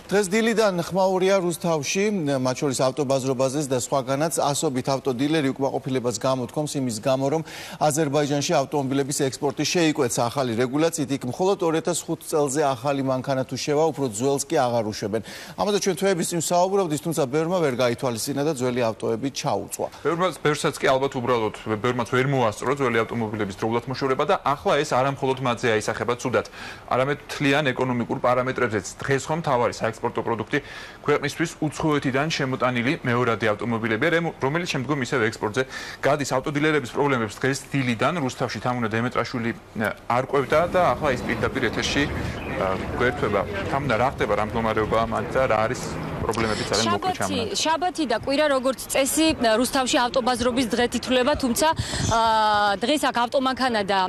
დღეს დილიდან ხმაურია რუსთავში, მათ შორის ავტობაზრობაზეც და სხვაგანაც ასობით ავტოდილერი უკმაყოფილებას გამოთქვამს იმის გამო, რომ აზერბაიჯანში ავტომობილების ექსპორტი შეიკვეცა ახალი რეგულაციით, იქ მხოლოდ 2005 წელზე ახალი მანქანა თუ შევა, უფრო ძველს კი აღარ უშვებენ. ამაზე ჩვენ თვეების წინ ვსაუბრობდით, თუმცა ბევრმა ვერ გაითვალისწინა და ძველი ავტოები ჩაუწვა. ბევრსაც კი ალბათ უბრალოდ ბევრმაც ვერ მოასწრო ძველი ავტომობილების დროულად მოშორება და ახლა ეს არა მხოლოდ მათზე აისახება ცუდად, არამედ თლიან ეკონომიკურ პარამეტრებზეც. დღეს ხომ თავარი საექსპორტო პროდუქტი ქვეყნისთვის უცხოეთიდან შემოტანილი მეორადი ავტომობილები, რომელიც შემდგომ ისევ ექსპორტზე გადის. ავტოდილერების პრობლემებს დღეს დილიდან რუსთავში თამუნა დემეტრაშვილი არ ყვევდა და ახლა ის პირდაპირ ეთერში გვერდება. თამუნა, რა ხდება, რა მდგომარეობაა მან და რა არის პრობლემებიც არიან მოგვიჩამნა. შაბათი და კვირა როგორც წესი რუსთავში ავტობაზრობის დღეთ ითვლება, თუმცა დღეს აქ ავტომანქანა და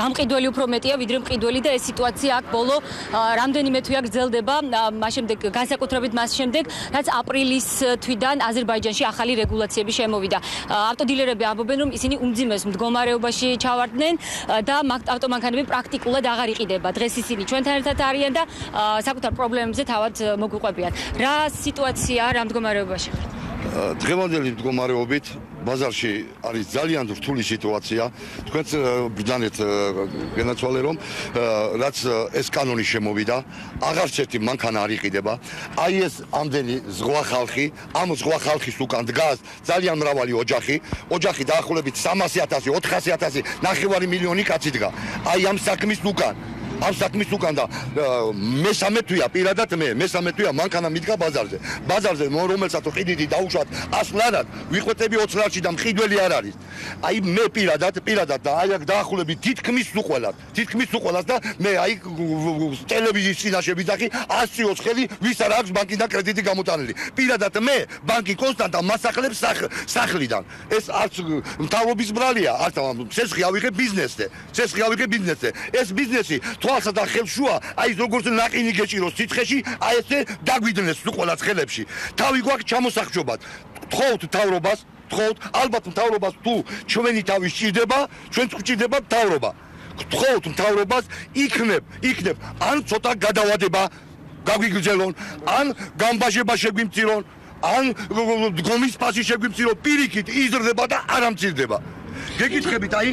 გამყიდველი უფრო მეტია ვიდრე მყიდველი და ეს სიტუაცია აქ ბოლო რამდენიმე თვეა გრძელდება. მას შემდეგ განსაკუთრებით მას შემდეგ, რაც აპრილის თვიდან აზერბაიჯანში ახალი რეგულაციები შემოვიდა. ავტოდილერები ამბობენ, რომ ისინი უმძიმეს მდგომარეობაში ჩავარდნენ და ავტომანქანები პრაქტიკულად აღარ იყიდება. დღეს ისინი ჩვენთან ერთად არიან და საკუთარ პრობლემებზე თავად მოგვიყვებიან. რა სიტუაცია, რა მდგომარეობაში? დღევანდელი მდგომარეობით ბაზარში არის ძალიან რთული სიტუაცია. თქვენც ბრძანეთ განაცვალე, რომ რაც ეს კანონი შემოვიდა, აღარც ერთი მანქანა არ იყიდება. აი ეს ამდენი ზღვა ხალხი, ამ ზღვა ხალხის უკან დგას ძალიან მრავალი ოჯახი დაახლოებით 300,000, 400,000, 9 მილიონი კაცი დგა. აი ამ საქმის უკან. ამ საქმის უკან და მესამე თვეა პირადად მესამე თვეა მანქანა მიდგა ბაზარზე რომელსაც ყიდიდი დაუშვათ ასლანად ვიყვეტები 20 ლარში და მყიდველი არ არის. აი მე პირადად და აი აქ დაახლოებით თითქმის უყოლას და მე აი ტელევიზიის წინაშე ვიძახი 120 ხელი ვის არ აქვს ბანკიდან კრედიტი გამოტანილი. პირადად მე ბანკი კონსტანტა მასახლებს სახლიდან. ეს არც მთავრობის ბრალია, არც ცეცხლი ავიღე ბიზნესზე. ეს ბიზნესი თვალსა და ხელშუა, აი როგორც ნაყინი გეჭიროს სიცხეში, აი ესე დაგვიდნეს უყოლას ხელებში. თავი გვაქვს ჩამოსახშობად. თხოვთ მთავრობას, ალბათ მთავრობას თუ ჩვენი თავი სჭირდება, ჩვენც გვჭირდება მთავრობა. თხოვთ მთავრობას, იქნებ ან ცოტა გადავადება გაგვიგრძელონ, ან გამბაჟება შეგვიმცირონ, ან გომის ფასი შეგვიმცირონ, პირიქით იზრდება და არ ამცირდება. გეკითხებით, აი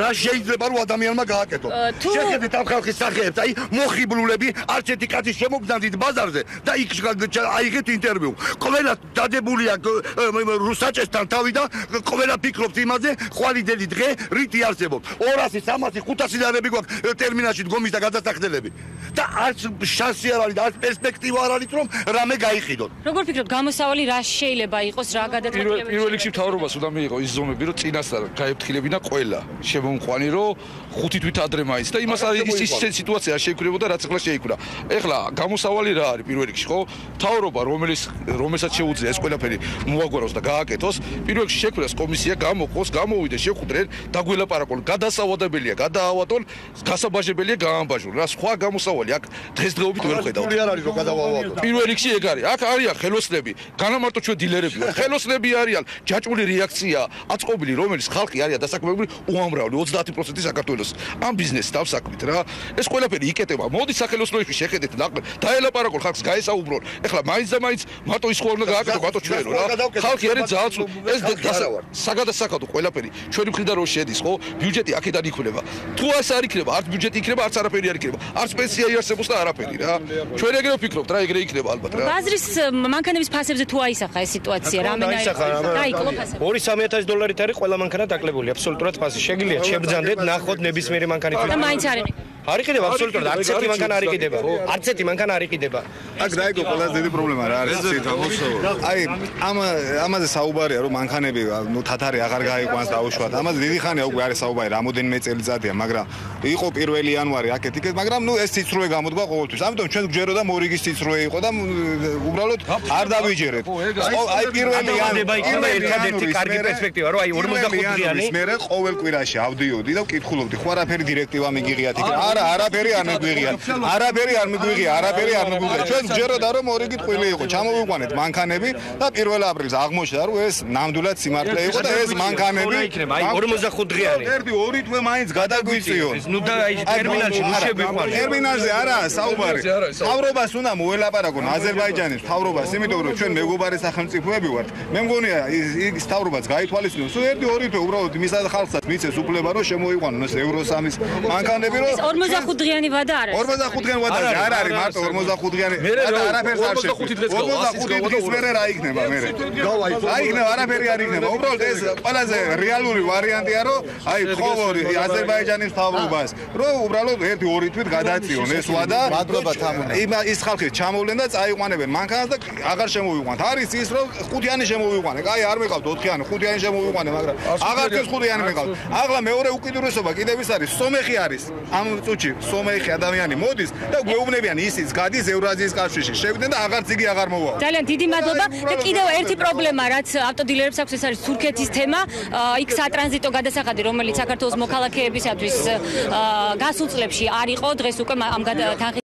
რა შეიძლება რომ ადამიანმა გააკეთო. შეხედეთ ამ ხალხის სახეებს, აი მოხიბლულები, არც ერთი კაცი შემოგდანდით ბაზარზე და იქ აიღეთ ინტერვიუ. ყველა დადებულია რუსაჭესთან თავი და ყველა ფიქრობს იმაზე, ხვალიდელი დღე რითი არსებობს. 200, 300, 500 ლარები გვაქვს ტერმინალში დგომის და გადასახდელები. და არც შანსი არ არის და არც პერსპექტივა არ არის რომ რამე გაიყიდოთ. როგორ ფიქრობთ, გამოსავალი რა შეიძლება იყოს, რა გადაწყვეტილებები? პირველ რიგში მთავრობას უნდა მიიღო ის ზომები, რომ წინასწარ გაეფრთხილებინა ყველა შემომყვანი, რომ 5 თვით ადრე მაინც და იმას არის ის სიტუაცია შეიქმნებოდა, რაც ახლა შეიქმნა. ეხლა გამოსავალი რა არის პირველ რიგში, ხო? მთავრობა, რომელსაც შეუძლია ეს ყველაფერი მოაგვაროს და გააკეთოს, პირველ რიგში შექმნას კომისია, გამოყოს, გამოვიდეს, შეხვდნენ, დაგველაპარაკონ, გადასავადებელია, გადაავადონ, გასაბაჟებელია, გაამბაჟონ. რა სხვა გამოსავალი აქ დღესდღეობით ვერ ხედავთ. არ არის რომ გადავავადოთ. პირველ რიგში ეგ არის. აქ არიან ხელოსნები, განამარტო ჩვენ დილერები ვართ. ხელოსნები არიან, ჯაჭვული რეაქცია, აწყობილი, რომელიც ხალხი არიან დასაქმებული უამრავი 30% საქართველოს ამ ბიზნესს დავსაქმით რა. ეს ყველაფერი იკეტება. მოდი სახელოსნოებში შეხედეთ, დაელაპარაკონ ხალხს, გაესაუბრონ. ეხლა მაინც და მაინც მარტო ის ხო უნდა გააკეთო, მარტო ჩვენო რა. ხალხი არის ძალიან ეს საგადასახადო ყველაფერი ჩვენი მხრიდან რო შედის, ხო? ბიუჯეტი აქედან იქნება. თუ ასე არ იქნება, არც ბიუჯეტი იქნება, არც არაფერი არ იქნება. არც პენსია იარსებობს და არაფერი რა. ჩვენ ეგრე ვფიქრობთ რა, ეგრე იქნება ალბათ რა. ბაზრის მანქანების ფასებზე თუ აისახა ეს სიტუაცია, რამენაირად გაიკლო ფასები. 2-3 დოლარით არის ყველა მანქანა დაკლებული, აბსოლუტურად ფასი. შეგიძლიათ შებრძანდეთ, ნახოთ ნებისმიერი მანქანი თუ და მაინც არის. არ იყიდება აბსოლუტურად, არც ერთი მანქანა არ იყიდება. არც ერთი მანქანა არ იყიდება. აქ დაიგო ყველაზე დიდი პრობლემა რა არის აი ამაზე საუბარია რომ მანქანები ნუ თათარი აღარ გაიყვანს დაუშვათ. ამაზე დიდი ხანია უკვე არის საუბარი, რამოდენიმე წელიწადია, მაგრამ იყო 1 იანვარი აქეთ-იქეთ, მაგრამ ნუ ეს ციცრუე გამოდგა ყოველთვის. ამიტომ ჩვენ გვჯეროდა მორიგის ციცრუე იყო და უბრალოდ არ დავიჯერეთ. აი 1 იანვარი ერთადერთი კარგი პერსპექტივა რომ აი 45 დღიანი მე ყოველ კვირაში ავდიოდი და ვკითხულობდი, ხო არაფერი დირექტივა მიგიღიათ იქ. არა, არაფერი არ მიგვიღია. ჩვენ ჯეროდა რომ ორი კითხვილი იყო. ჩამოვიყვანეთ მანქანები და 1 აპრილს აღმოჩნდა რომ ეს ნამდვილად სიმართლე იყო და ეს მანქანები 45 დღიანი. ერთი ორი თვე მაინც გადაგვიწიო. ნუ და აი ტერმინალში ნუ შეგვიყვანეთ. ტერმინალზე არაა საუბარი. მთავრობას უნდა მოელაპარაკონ აზერბაიჯანის მთავრობას, იმიტომ რომ ჩვენ მეგობარი სახელმწიფოები ვართ. მე მგონია ის მთავრობაც გაითვალისწინოს. სულ ერთი ორი თვე უბრალოდ მისად ხალხსაც მიცეს უფლება რომ შემოიყვანონ ეს Euro 3-ის მანქანები რომ 45 დღიანი ვადა არის. 45 დღიანი ვადა არ არის მარტო 45 დღიანი. არაფერს არ შეხვდა. 45 დღის მერე რა იქნება მერე? რა იქნება? არაფერი არ იქნება. უბრალოდ ეს ყველაზე რეალური ვარიანტია რომ აი ხოვორი აზერბაიჯანის მთავრობას რომ უბრალოდ ერთი ორი თვით გადაწიონ ეს ვადა. მადლობა თამუნა. ის ხალხი ჩამოვლენ და წაიყვანებენ მანქანას და აღარ შემოვიყვანთ. არის ის რომ 5-იანი შემოვიყვანე. კაი არ მეყავთ 4-იანი, 5-იანი შემოვიყვანე, მაგრამ აღარ წეს 5-იანი მეყავთ. ახლა მეორე უკიდურესობა კიდევ ის არის, სომეხი არის. ამ წუთში სომეხი ადამიანი მოდის და გვეუბნებიან ისიც გადის ევრაზიის კავშირში. შევიდნენ და აღარც იგი აღარ მოვა. ძალიან დიდი მადლობა და კიდევ ერთი პრობლემა რაც ავტოდილერებს აქვს ეს არის თურქეთის თემა. იქ სატრანზიტო გადასახადი რომელიც საქართველოს მოქალაქეებისათვის გასულ წლებში არ იყო, დღეს უკვე ამ თანხით